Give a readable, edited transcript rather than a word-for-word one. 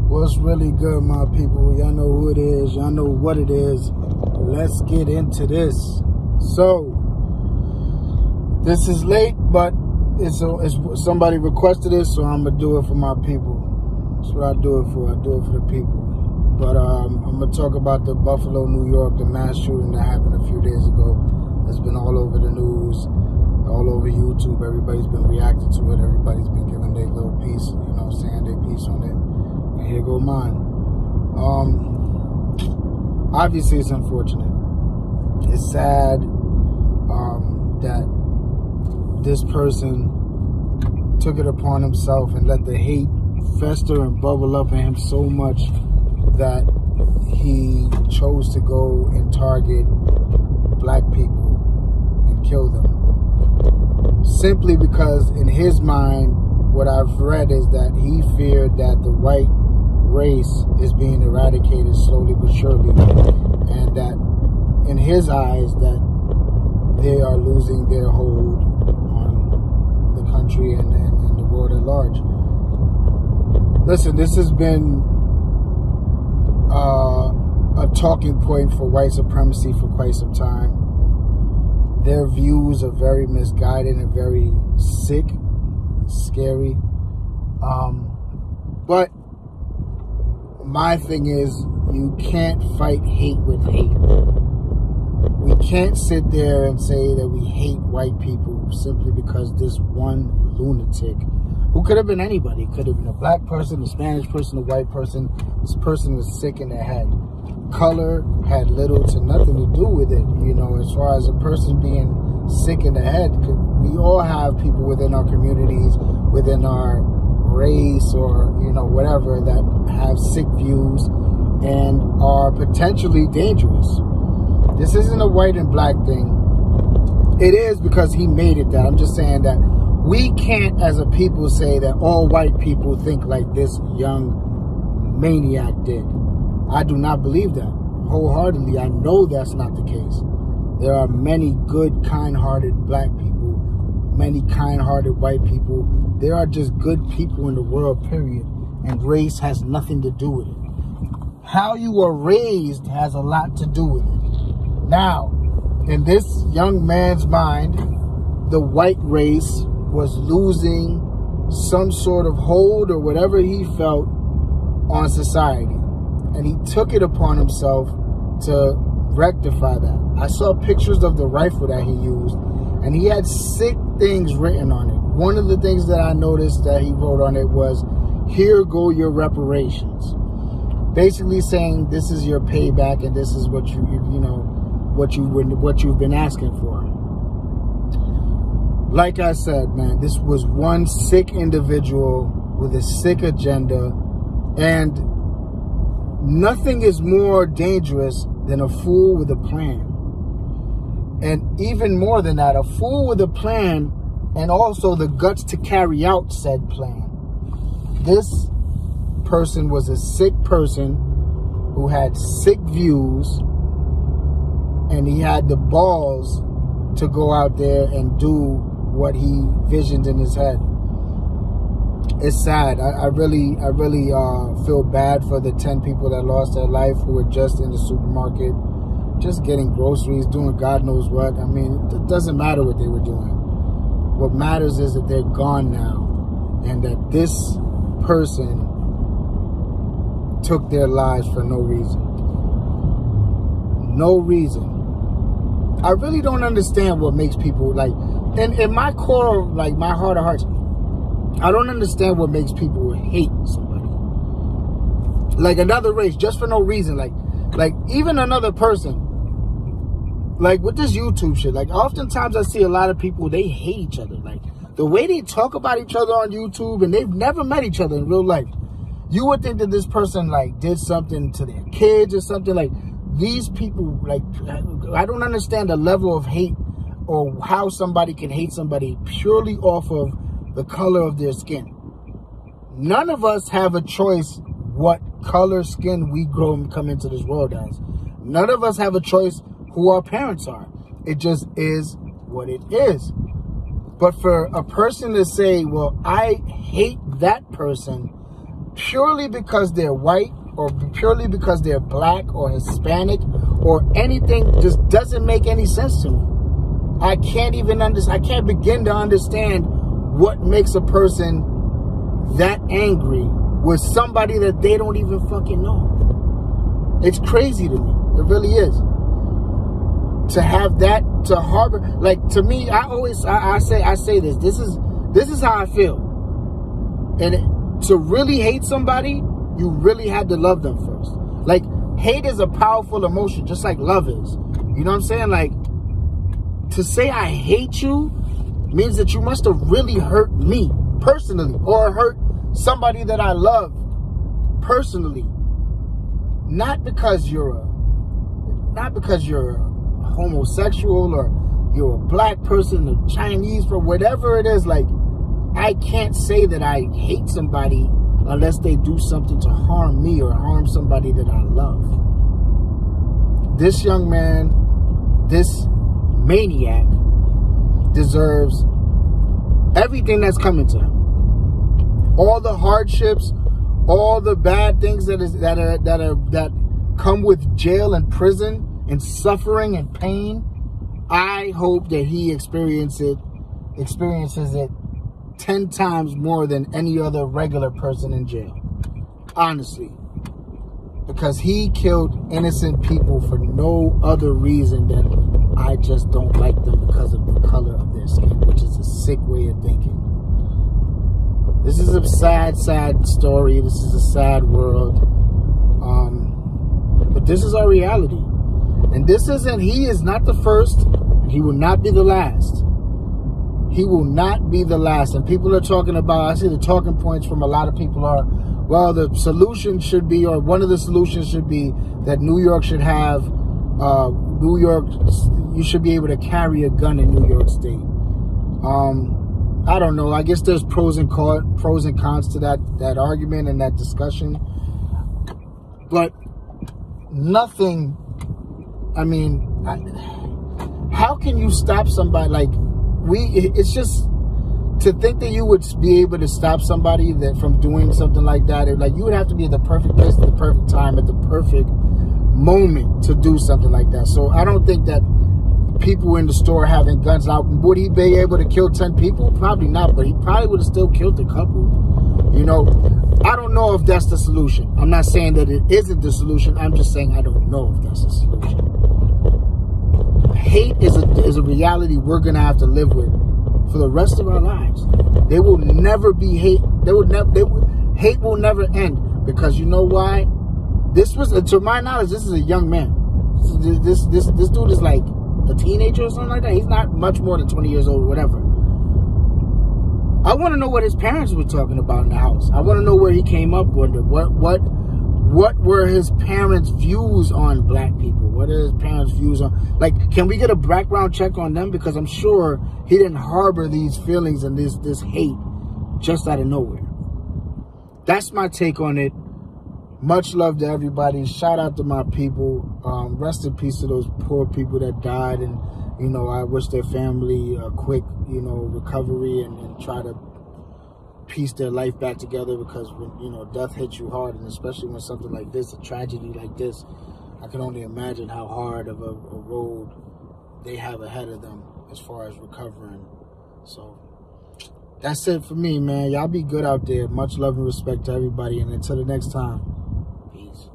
What's really good, my people? Y'all know who it is. Y'all know what it is. Let's get into this. So, this is late, but it's somebody requested it, so I'm going to do it for my people. That's what I do it for. I do it for the people. But I'm going to talk about the Buffalo, New York, the mass shooting that happened a few days ago. It's been all over the news, all over YouTube. Everybody's been reacting to it. Everybody's been giving their little piece, you know, saying their piece on it. And here go mine. Obviously, it's unfortunate. It's sad that this person took it upon himself and let the hate fester and bubble up in him so much that he chose to go and target black people and kill them. Simply because in his mind, what I've read is that he feared that the white race is being eradicated slowly but surely, and that in his eyes that they are losing their hold on the country and the world at large. Listen, this has been a talking point for white supremacy for quite some time. Their views are very misguided and very sick, scary. But my thing is, you can't fight hate with hate. We can't sit there and say that we hate white people simply because this one lunatic, who could have been anybody, could have been a black person, a Spanish person, a white person. This person was sick in the head. Color had little to nothing to do with it, you know, as far as a person being sick in the head. We all have people within our communities, within our race, or, you know, whatever, that have sick views and are potentially dangerous. This isn't a white and black thing. It is because he made it that. I'm just saying that we can't, as a people, say that all white people think like this young maniac did. I do not believe that wholeheartedly. I know that's not the case. There are many good, kind-hearted black people, many kind-hearted white people. There are just good people in the world, period. And race has nothing to do with it. How you are raised has a lot to do with it. Now, in this young man's mind, the white race was losing some sort of hold or whatever he felt on society. And he took it upon himself to rectify that. I saw pictures of the rifle that he used, and he had sick things written on it. One of the things that I noticed that he wrote on it was, "Here go your reparations." Basically saying this is your payback, and this is what what you've been asking for. Like I said, man, this was one sick individual with a sick agenda, and nothing is more dangerous than a fool with a plan. And even more than that, a fool with a plan and also the guts to carry out said plan. This person was a sick person who had sick views, and he had the balls to go out there and do what he visioned in his head. It's sad. I really feel bad for the 10 people that lost their life who were just in the supermarket, just getting groceries, doing God knows what. I mean, it doesn't matter what they were doing. What matters is that they're gone now, and that this person took their lives for no reason. No reason. I really don't understand what makes people, like, in my core, like my heart of hearts, I don't understand what makes people hate somebody. Like another race, just for no reason. Like even another person. Like with this YouTube shit, like oftentimes I see a lot of people, they hate each other. Like the way they talk about each other on YouTube, and they've never met each other in real life. You would think that this person like did something to their kids or something. Like these people, like, I don't understand the level of hate or how somebody can hate somebody purely off of the color of their skin. None of us have a choice what color skin we come into this world as. None of us have a choice who our parents are. It just is what it is. But for a person to say, well, I hate that person purely because they're white or purely because they're black or Hispanic or anything just doesn't make any sense to me. I can't even understand. I can't begin to understand what makes a person that angry with somebody that they don't even fucking know. It's crazy to me. It really is. To have that, to harbor, like, to me, I say this. This is how I feel. And to really hate somebody, you really had to love them first. Like, hate is a powerful emotion, just like love is. You know what I'm saying? Like, to say I hate you means that you must have really hurt me personally, or hurt somebody that I love personally. Not because you're homosexual or you're a black person, a Chinese, or whatever it is. Like, I can't say that I hate somebody unless they do something to harm me or harm somebody that I love. This young man, this maniac, deserves everything that's coming to him. All the hardships, all the bad things that come with jail and prison and suffering and pain. I hope that he experiences it 10 times more than any other regular person in jail. Honestly. Because he killed innocent people for no other reason than I just don't like them because of the color of their skin, which is a sick way of thinking. This is a sad, sad story. This is a sad world. But this is our reality. And he is not the first, and he will not be the last. He will not be the last. And people are talking about, I see the talking points from a lot of people are, well, the solution should be, or one of the solutions should be that New York should have, you should be able to carry a gun in New York State. I don't know. I guess there's pros and cons to that argument and that discussion. But nothing, I mean, how can you stop somebody? Like, it's just to think that you would be able to stop somebody from doing something like that. Like, you would have to be at the perfect place at the perfect time at the perfect moment to do something like that. So I don't think that people in the store having guns out, would he be able to kill 10 people? Probably not, but he probably would have still killed a couple. You know, I don't know if that's the solution. I'm not saying that it isn't the solution. I'm just saying I don't know if that's the solution. Hate is a reality we're going to have to live with for the rest of our lives. There will never be hate. Hate will never end, because you know why? This was, to my knowledge, this is a young man. This dude is like a teenager or something like that. He's not much more than 20 years old or whatever. I want to know what his parents were talking about in the house. I want to know where he came up with it. What were his parents' views on black people? What are his parents' views on, like, can we get a background check on them? Because I'm sure he didn't harbor these feelings and this hate just out of nowhere. That's my take on it. Much love to everybody. Shout out to my people. Rest in peace to those poor people that died. And, you know, I wish their family a quick, you know, recovery and try to piece their life back together, because when, you know, death hits you hard, and especially when something like this, a tragedy like this, I can only imagine how hard of a road they have ahead of them as far as recovering. So that's it for me, man. Y'all be good out there. Much love and respect to everybody, and until the next time, peace.